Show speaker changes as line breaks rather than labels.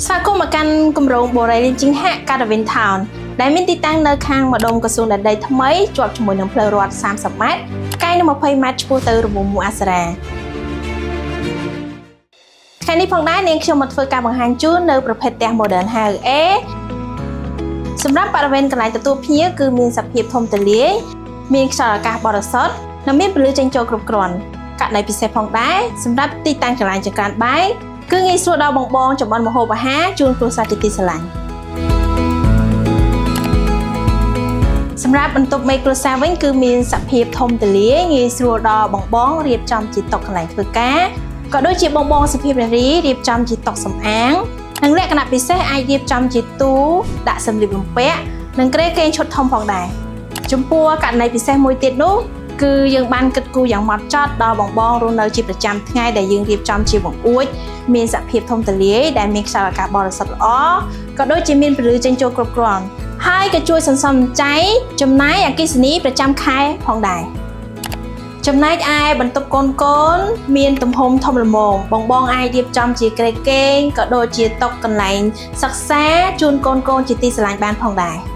ស្វាគមន៍មកកាន់គម្រោងបូរីរៀនជិងហាក់ Caravan Town ដែលមានទីតាំងនៅខាងម្ដុំក្រសួងដែនដីថ្មីជាប់ជាមួយនឹងផ្លូវរដ្ឋ30ម៉ែត្រកាយនឹង20ម៉ែត្រឆ្ពោះទៅរង្វង់មួអាសារ៉ាថ្ងៃនេះផងដែរនាងខ្ញុំមកធ្វើការបង្ហាញជូននៅប្រភេទផ្ទះ Modern House A សម្រាប់បរិវេណកន្លែងទទួលភ្ញៀវគឺមានសភាពធំទូលាយមានខ្យល់អាកាសបរិសុទ្ធនិងមានពន្លឺចេញចូលគ្រប់គ្រាន់ករណីពិសេសផងដែរសម្រាប់ទីតាំងកន្លែងចង្ក្រានបាយគឺងាយស្រួលដល់បងចម្អិនម្ហូបអាហារជូនគ្រួសារជាទីស្រឡាញ់សម្រាប់បន្ទប់មេគ្រួសារវិញគឺមានសភាពធំទូលាយងាយស្រួលដល់បងរៀបចំជាតុកន្លែងធ្វើការក៏ដូចជាបងសុភាពនារីរៀបចំជាតុសម្អាងនិងលក្ខណៈពិសេសអាចរៀបចំជាទូដាក់សម្លៀកបំពាក់និងគ្រែគេងឈុតធំផងដែរចំពោះករណីពិសេសមួយទៀតនោះគឺយើងបានគិតគូរយ៉ាងម៉ត់ចត់ដល់បងរស់នៅជាប្រចាំថ្ងៃដែលយើងរៀបចំជាបង្អួចមានសភាពធំទូលាយដែលមានខ្យល់អាកាសបរិសុទ្ធល្អក៏ដូចជាមានពន្លឺចេញចូលគ្រប់គ្រាន់ហើយក៏ជួយសន្សំសំចៃចំណាយអគ្គិសនីប្រចាំខែផងដែរចំណែកឯបន្ទប់កូនមានទំហំធំល្មមបងអាចរៀបចំជាគ្រែគេងក៏ដូចជាតុកន្លែងសិក្សាជូនកូនជាទីស្រឡាញ់បានផងដែរ